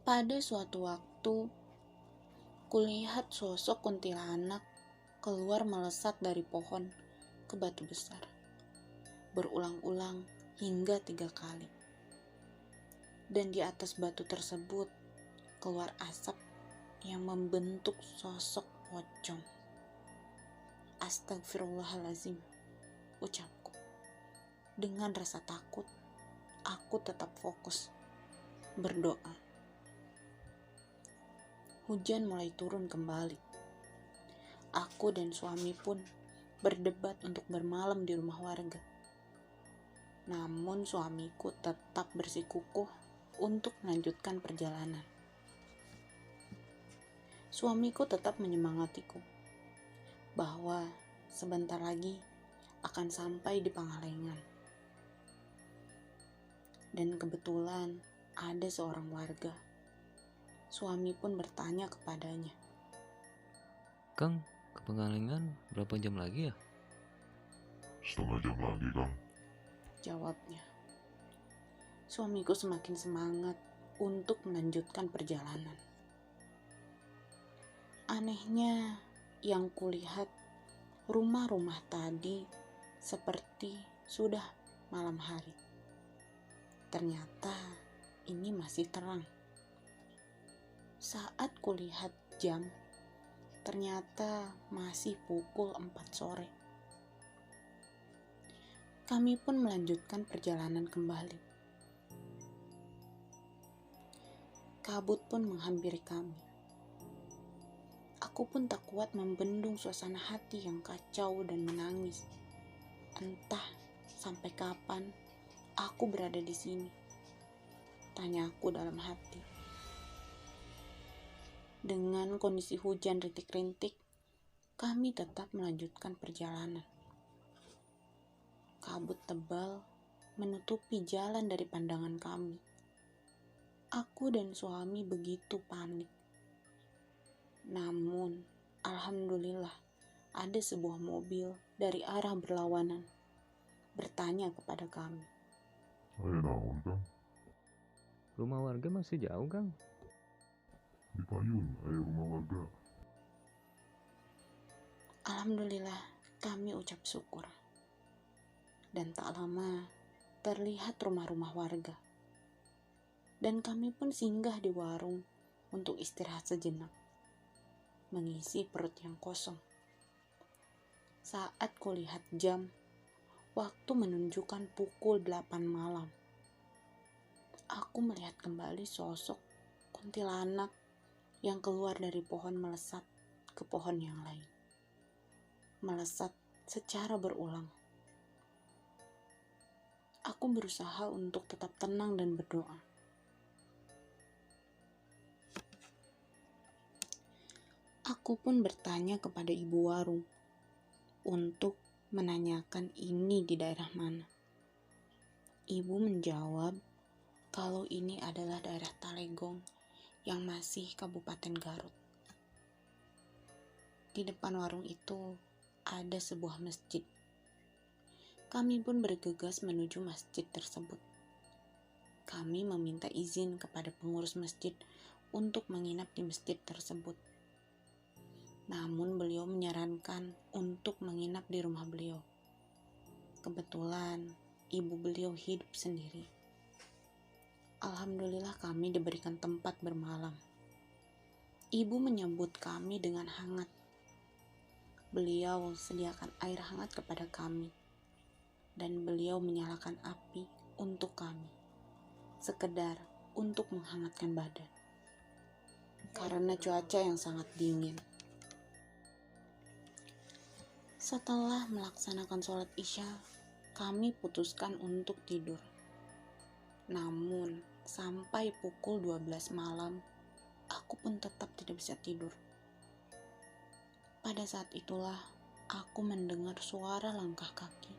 Pada suatu waktu, kulihat sosok kuntilanak keluar melesat dari pohon ke batu besar, berulang-ulang hingga 3 kali. Dan di atas batu tersebut keluar asap yang membentuk sosok pocong. Astagfirullahalazim, ucapku. Dengan rasa takut, aku tetap fokus berdoa. Hujan mulai turun kembali. Aku dan suami pun berdebat untuk bermalam di rumah warga. Namun suamiku tetap bersikukuh untuk melanjutkan perjalanan. Suamiku tetap menyemangatiku bahwa sebentar lagi akan sampai di Pangalengan. Dan kebetulan ada seorang warga. Suami pun bertanya kepadanya, "Kang, ke Pengalengan berapa jam lagi ya?" "Setengah jam lagi, Kang." jawabnya. Suamiku semakin semangat untuk melanjutkan perjalanan. Anehnya, yang kulihat rumah-rumah tadi seperti sudah malam hari. Ternyata ini masih terang. Saat kulihat jam, ternyata masih pukul 4 sore. Kami pun melanjutkan perjalanan kembali. Kabut pun menghampiri kami. Aku pun tak kuat membendung suasana hati yang kacau dan menangis. Entah sampai kapan aku berada di sini, tanyaku dalam hati. Dengan kondisi hujan rintik-rintik, kami tetap melanjutkan perjalanan. Kabut tebal menutupi jalan dari pandangan kami. Aku dan suami begitu panik. Namun, alhamdulillah, ada sebuah mobil dari arah berlawanan bertanya kepada kami, "Ayo naon, Kang? Rumah warga masih jauh, Kang. Di payun, ayo rumah warga." Alhamdulillah, kami ucap syukur. Dan tak lama, terlihat rumah-rumah warga. Dan kami pun singgah di warung untuk istirahat sejenak, mengisi perut yang kosong. Saat kulihat jam, waktu menunjukkan pukul 8 malam. Aku melihat kembali sosok kuntilanak yang keluar dari pohon melesat ke pohon yang lain. Melesat secara berulang. Aku berusaha untuk tetap tenang dan berdoa. Aku pun bertanya kepada ibu warung untuk menanyakan ini di daerah mana. Ibu menjawab kalau ini adalah daerah Talegong yang masih Kabupaten Garut. Di depan warung itu ada sebuah masjid. Kami pun bergegas menuju masjid tersebut. Kami meminta izin kepada pengurus masjid untuk menginap di masjid tersebut. Namun beliau menyarankan untuk menginap di rumah beliau. Kebetulan ibu beliau hidup sendiri. Alhamdulillah kami diberikan tempat bermalam. Ibu menyambut kami dengan hangat. Beliau sediakan air hangat kepada kami. Dan beliau menyalakan api untuk kami. Sekedar untuk menghangatkan badan. Karena cuaca yang sangat dingin. Setelah melaksanakan sholat Isya, kami putuskan untuk tidur. Namun, sampai pukul 12 malam, aku pun tetap tidak bisa tidur. Pada saat itulah, aku mendengar suara langkah kaki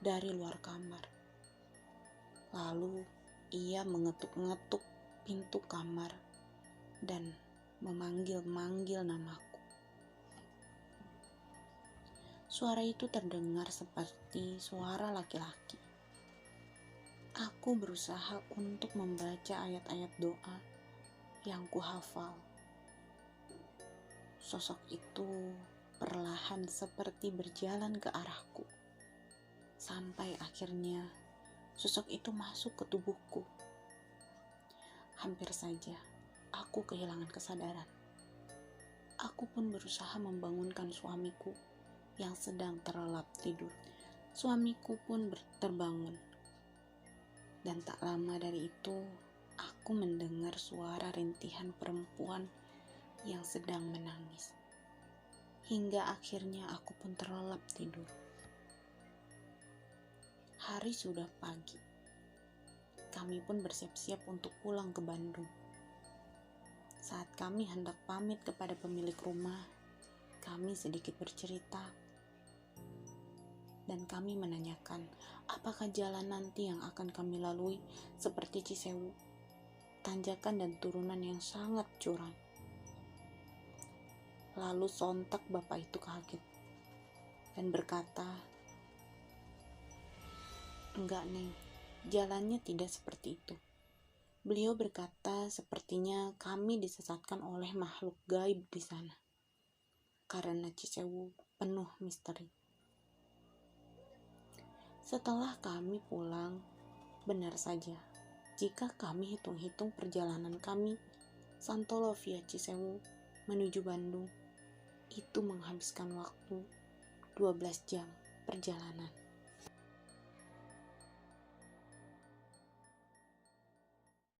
dari luar kamar. Lalu, ia mengetuk-ngetuk pintu kamar dan memanggil-manggil namaku. Suara itu terdengar seperti suara laki-laki. Aku berusaha untuk membaca ayat-ayat doa yang kuhafal. Sosok itu perlahan seperti berjalan ke arahku, sampai akhirnya sosok itu masuk ke tubuhku. Hampir saja aku kehilangan kesadaran. Aku pun berusaha membangunkan suamiku yang sedang terlelap tidur. Suamiku pun terbangun. Dan tak lama dari itu, aku mendengar suara rintihan perempuan yang sedang menangis. Hingga akhirnya aku pun terlelap tidur. Hari sudah pagi. Kami pun bersiap-siap untuk pulang ke Bandung. Saat kami hendak pamit kepada pemilik rumah, kami sedikit bercerita. Dan kami menanyakan, apakah jalan nanti yang akan kami lalui seperti Cisewu, tanjakan dan turunan yang sangat curam. Lalu sontak bapak itu kaget dan berkata, "Enggak, Neng, jalannya tidak seperti itu." Beliau berkata, sepertinya kami disesatkan oleh makhluk gaib di sana, karena Cisewu penuh misteri. Setelah kami pulang, benar saja, jika kami hitung-hitung perjalanan kami Santolo via Cisewu menuju Bandung, itu menghabiskan waktu 12 jam perjalanan.